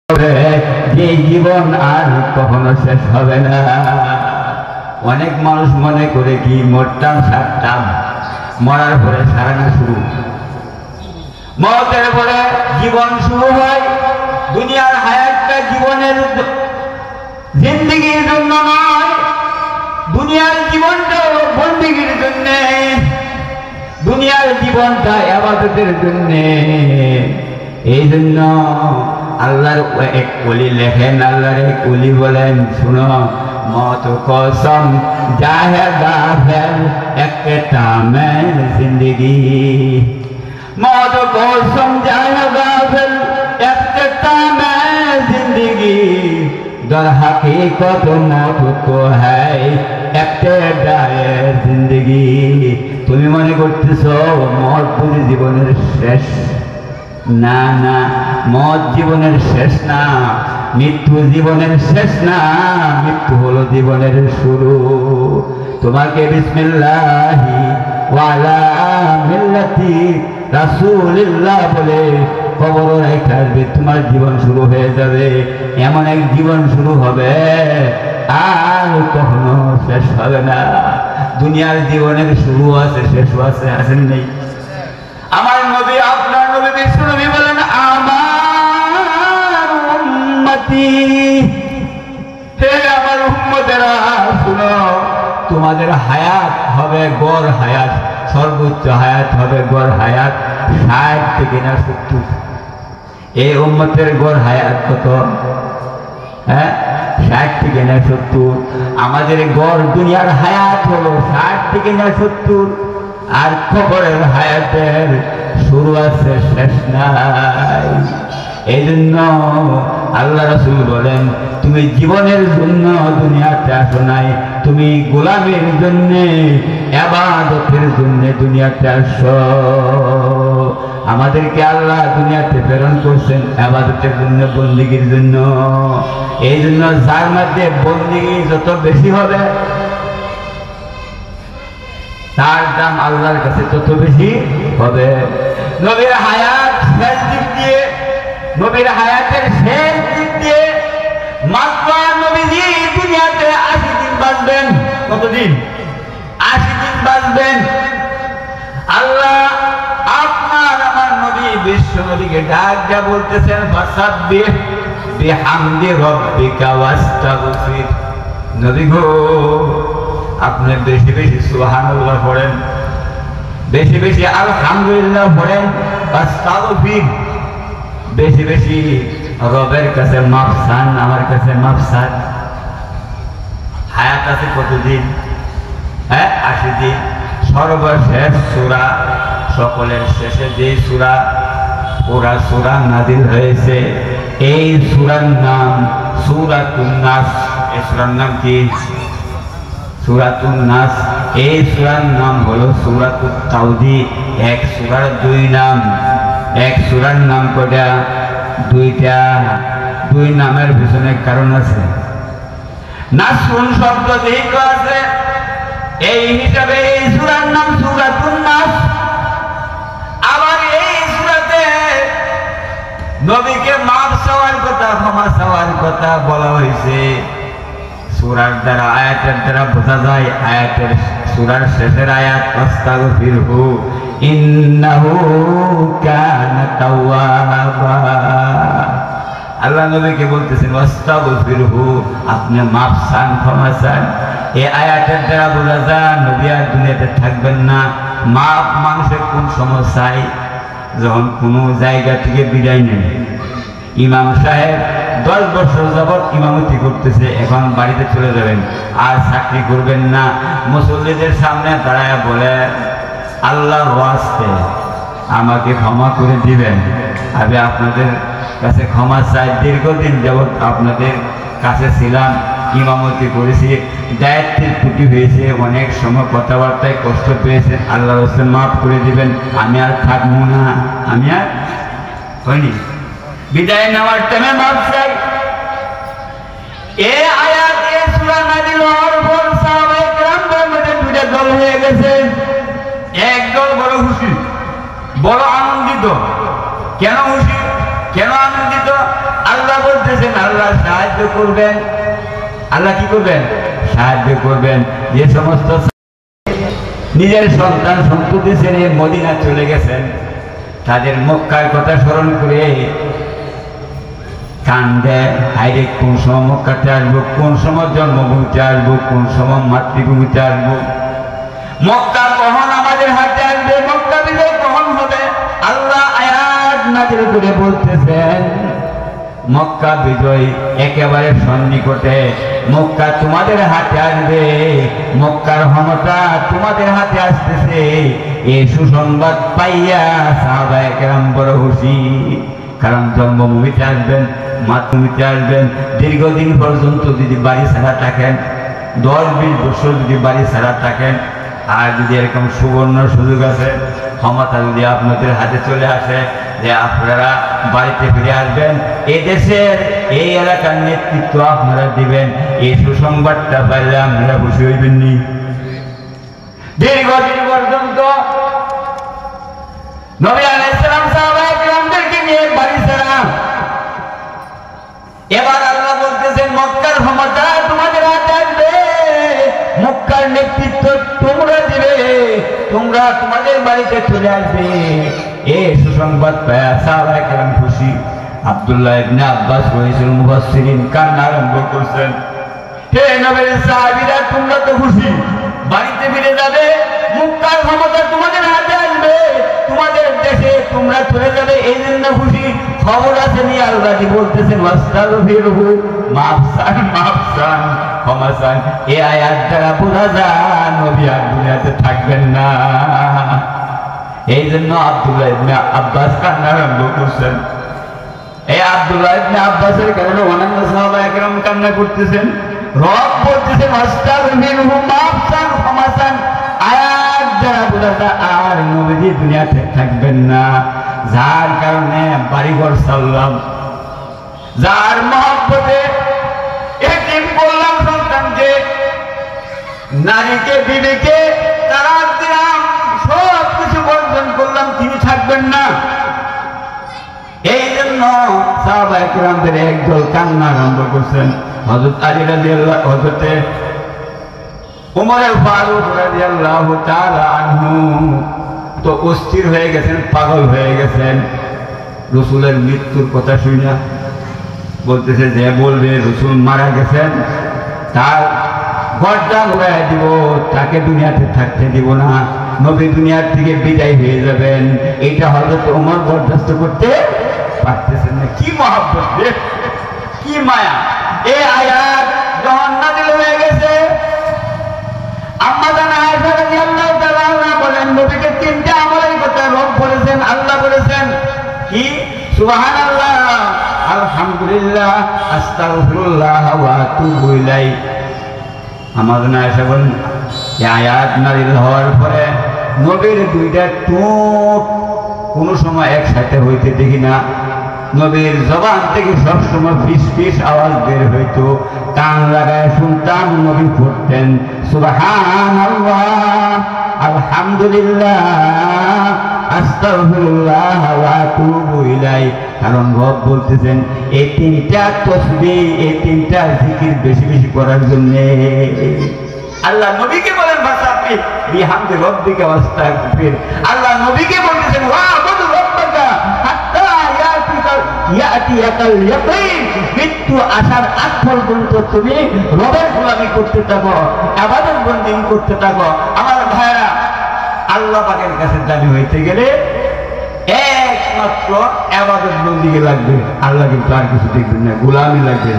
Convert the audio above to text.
যে জীবন আর কখনো শেষ হবে না। অনেক মানুষ মনে করে কি মরতাম সারতাম, মরার পরে সারানো শুরু, মতের পরে জীবন শুরু হয়। দুনিয়ার হায়াতটা জীবনের জিন্দেগির জন্য নয়, দুনিয়ার জীবনটা বন্দেগীর জন্য, দুনিয়ার জীবনটা ইবাদতের জন্য। এই জন্য আল্লাহর এক ওলি লেখেন, আল্লাহর এক ওলি বলেন, শুনো মত কসম জাহে গাফেল একটা মেন জিন্দগি, মত কসম জাহে গাফেল একটা মেন জিন্দগি, দর হकीकत मौत को है একটা ডায়ের জিন্দগি। তুমি মনে করতেছো মত বুঝি জীবনের শেষ? না না, মত জীবনের শেষ না, মৃত্যু জীবনের শেষ না, মৃত্যু হলো জীবনের শুরু। তোমাকে বিসমিল্লাহি ওয়া আলা মিল্লাতি রাসূলিল্লাহ বলে কবর রাখবে, তোমার জীবন শুরু হয়ে যাবে। এমন এক জীবন শুরু হবে আর কখনো শেষ হবে না। দুনিয়ার জীবনের শুরু আছে, শেষও আছে, আসেন নেই? আমার নবী, আপনার নবী বিশ্ব নবী বলেন, আমার উম্মতি, হে আমার উম্মতেরা শুনো, তোমাদের হায়াত হবে গড় হায়াত, সর্বোচ্চ হায়াত হবে গড় হায়াত 60 থেকে না 70। এই উম্মতের গড় হায়াত কত? হ্যাঁ, 60 থেকে না 70। আমাদের গড় দুনিয়ার হায়াত হলো 60 থেকে না 70। আর কবরের হায়াতের শুরু আছে, শেষ নাই। এই জন্য আল্লাহ রাসূল বলেন, তুমি জীবনের জন্য দুনিয়াতে আসো নাই, তুমি গোলামের জন্য, ইবাদতের জন্য দুনিয়াতে আসো। আমাদেরকে আল্লাহ দুনিয়াতে প্রেরণ করছেন ইবাদতের জন্য, বন্দেগীর জন্য। এই জন্য যার মধ্যে বন্দেগী যত বেশি হবে তার দাম আল্লাহর কাছে তত বেশি হবে। নবীর হায়াত শেষ দিক দিয়ে, নবীর হায়াতের শেষ দিক দিয়ে মাত্র নবীজি দুনিয়াতে 80 দিন বাঁচবেন। কতদিন? 80 দিন বাঁচবেন। আল্লাহ আপনার আমার নবী বিশ্ব নবীকে ডাক যা বলতেছেন, ফাসাব্বিহ বিহামদি রাব্বিকা ওয়াস্তাগফির। নবী গো, আপনি বেশি বেশি সুবহানাল্লাহ পড়েন, বেশি বেশি আলহামদুলিল্লাহ পড়েন, আস্তাগফির, বেশি বেশি রবের কাছে মাফ চান, আমার কাছে মাফ চান। হায়াত আছে কতদিন? হ্যাঁ, 80 দিন। সর্বশেষ সূরা, সকলের শেষে যে সূরা, পুরা সূরা নাযিল হয়েছে, এই সূরার নাম সূরাতুন নাস। এই সূরার নাম কি? সূরাতুন নাস। এই সূরার নাম হলো সূরাতুত তাওহীদ। এক সূরার দুই নাম। এক সূরার নাম কয়টা? দুইটা। দুই নামের পিছনে কারণ আছে। নাসুন শব্দ যেহেতু আছে, এই হিসাবে এই সূরার নাম সূরাতুন নাস। আবার এই সূরাতে নবীকে মাফ চাওয়ার কথা, ক্ষমা চাওয়ার কথা বলা হয়েছে। সূরার দ্বারা, আয়াতের দ্বারা বোঝা যায়, আয়াতের সূরার শেষের আয়াত আস্তাগফিরহু ইন্নাহু কানা তাওয়াবা। আল্লাহ নবীকে বলতেছেন আস্তাগফিরহু, আপনি মাফ চান, ক্ষমা চান। এই আয়াতের দ্বারা বোঝা যায় নবী আর দুনিয়াতে থাকবেন না। মাফ মানুষের কোন সময় চাই? যখন কোনো জায়গা থেকে বিদায় নেয়। ইমাম সাহেব 10 বছর যাবৎ ইমামতি করতেছে, এখন বাড়িতে চলে যাবেন, আর চাকরি করবেন না। মুসল্লিদের সামনে দাঁড়ায় বলে, আল্লাহর ওয়াস্তে আমাকে ক্ষমা করে দিবেন, আমি আপনাদের কাছে ক্ষমা চাই। দীর্ঘদিন যাবৎ আপনাদের কাছে ছিলাম, ইমামতি করেছি, দায়িত্বের ত্রুটি হয়েছে, অনেক সময় কথাবার্তায় কষ্ট পেয়েছেন, আল্লাহর ওয়াস্তে মাফ করে দিবেন, আমি আর থাকবো না, আমি আর হয়নি, বিদায় নেওয়ার টাইমে মাফ চাই। এই আয়াত, এই সূরা নাযিল হওয়ার পর সাহাবায়ে কেরামদের মধ্যে দুইটা দল হয়ে গেছে। এক দল বড় খুশি, বড় আনন্দিত। কেন খুশি, কেন আনন্দিত? আল্লাহ বলতে বলতেছেন আল্লাহ সাহায্য করবেন। আল্লাহ কি করবেন? সাহায্য করবেন। যে সমস্ত নিজের সন্তান সন্ততি ছেড়ে মদিনা চলে গেছেন, তাদের মক্কার কথা স্মরণ করে কান্দে, হাইরে কোন সময় মক্কাতে আসবো, কোন সময় জন্মভূমিতে আসবো, কোন সময় মাতৃভূমিতে আসবো, মক্কা কখন আমাদের হাতে আসবে, মক্কা বিজয় কখন হবে। আল্লাহ আয়াত নাযিল করে বলতেছেন মক্কা বিজয় একেবারে সন্নিকটে, মক্কা তোমাদের হাতে আসবে, মক্কার ক্ষমতা তোমাদের হাতে আসতেছে। এই সুসংবাদ পাইয়া সাহাবায়ে কেরাম বড় খুশি। কারণ জন্মভূমিতে আসবেন, মাতৃভূমিতে আসবেন, দীর্ঘদিন পর্যন্ত যদি বাড়ি ছাড়া থাকেন, 10-20 বছর যদি বাড়ি ছাড়া থাকেন, আর যদি এরকম সুবর্ণ সুযোগ আছে, ক্ষমতা যদি আপনাদের হাতে চলে আসে যে আপনারা বাড়িতে ফিরে আসবেন, এই দেশের এই এলাকার নেতৃত্ব আপনারা দিবেন, এই সুসংবাদটা পাইলে আপনারা খুশি হইবেননি? দীর্ঘদিন পর্যন্ত নবী আলাইহিস সালাম সাহাবায়ে কেরামদেরকে নিয়ে বাড়ি ছাড়া, এবার আল্লাহ বলতেছেন মক্কার ক্ষমতা তোমাদের হাতে আসবে, মক্কার নেতৃত্ব তোমরা দিবে, তোমরা তোমাদের বাড়িতে চলে আসবে। এই সুসংবাদ পায় সাহাবায়ে কেরাম খুশি। আব্দুল্লাহ ইবনে আব্বাস রইসুল মুফাসসিরিন কান্না আরম্ভ করছেন, হে নবীর সাহাবীরা তোমরা তো খুশি, বাড়িতে ফিরে যাবে, মক্কার ক্ষমতা তোমাদের হাতে আসবে, তোমাদের দেশে তোমরা চলে যাবে, এই জন্য খুশি। খবর আছে নি আল্লাহ বলতেছেন ওয়াস্তাগফিরহু, মাফসান মাফসান, ক্ষমাসান। এই আয়াত দ্বারা বোঝা যায় নবী আর দুনিয়াতে থাকবেন না। এই জন্য আব্দুল্লাহ ইবনে আব্বাস কান্না আরম্ভ করছেন। এই আব্দুল্লাহ ইবনে আব্বাসের কারণে অন্যান্য সাহাবায়ে কেরাম কান্না করতেছেন। রব বলতেছেন ওয়াস্তাগফিরহু, মাফসান ক্ষমাসান। আয়াত দ্বারা বোঝা যায় আর নবীজি দুনিয়াতে থাকবেন না। যার কারণে বাড়িঘর ছাড়লাম, যার মহব্বতে এতিম করলাম সন্তানকে, নারীকে বিবিকে তালাক দিলাম, সব কিছু বর্জন করলাম, তিনি থাকবেন না। এই জন্য সাহাবায়ে কেরামদের একদল কান্না আরম্ভ করছেন। হযরত আলী রাদিয়াল্লাহু, হযরতে ওমর ফারুক রাদিয়াল্লাহু তাআলা আনহু তো অস্থির হয়ে গেছেন, পাগল হয়ে গেছেন রসুলের মৃত্যুর কথা শুনে। বলতেছে যে বলবে রসুল মারা গেছেন তার গর্দা উড়াই দিব, তাকে দুনিয়াতে থাকতে দিব না, নবী দুনিয়ার থেকে বিদায় হয়ে যাবেন। এটা হযরত ওমর বরদাস্ত করতে পারতেছেন না। কি মহব্বত রে, কি মায়া! এই আয়াত যখন নাযিল হয়ে গেছে, আম্মা জান আয়েশা রাদিয়াল্লাহু তাআলা আনহা বলেন নবীকে তিনটা আমলের কথা রব বলেছেন, আল্লাহ বলেছেন। কি? সুবহানাল্লাহ, আলহামদুলিল্লাহ, আস্তাগফিরুল্লাহ ওয়া আতুবু ইলাইহি। আম্মা জান আয়েশা বলেন এই আয়াত নাযিল হওয়ার পরে নবীর দুইটা ঠোঁট কোনো সময় একসাথে হইতে দেখি না। নবীর জবান থেকে সবসময় ফিস ফিস আওয়াজ বের হইতো, কান লাগায় শুনতাম নবী পড়তেন সুবহানাল্লাহ, আলহামদুলিল্লাহ, আস্তাগফিরুল্লাহ ওয়া আতুবু ইলাইহি। কারণ রব বলতেছেন এই তিনটা তাসবিহ, এই তিনটা জিকির বেশি বেশি করার জন্য। আল্লাহ নবীকে বলেন ফাসাব্বিহ বিহামদি রাব্বিকা ওয়াস্তাগফির। আল্লাহ নবীকে বলতেছেন ওয়া'বুদ রাব্বাকা হাত্তা ইয়াতিয়াকাল ইয়াকিন। মৃত্যু আসার আগ পর্যন্ত তুমি রবের গোলামি করতে থাকো, ইবাদত বন্দেগী করতে থাকো। আমার ভাইরা, আল্লাহ পাকের কাছে দাবি হইতে গেলে একমাত্র ইবাদত বন্দেগী লাগবে, আল্লাহ কিন্তু আর কিছু দেখবেন না, গোলামি লাগবে।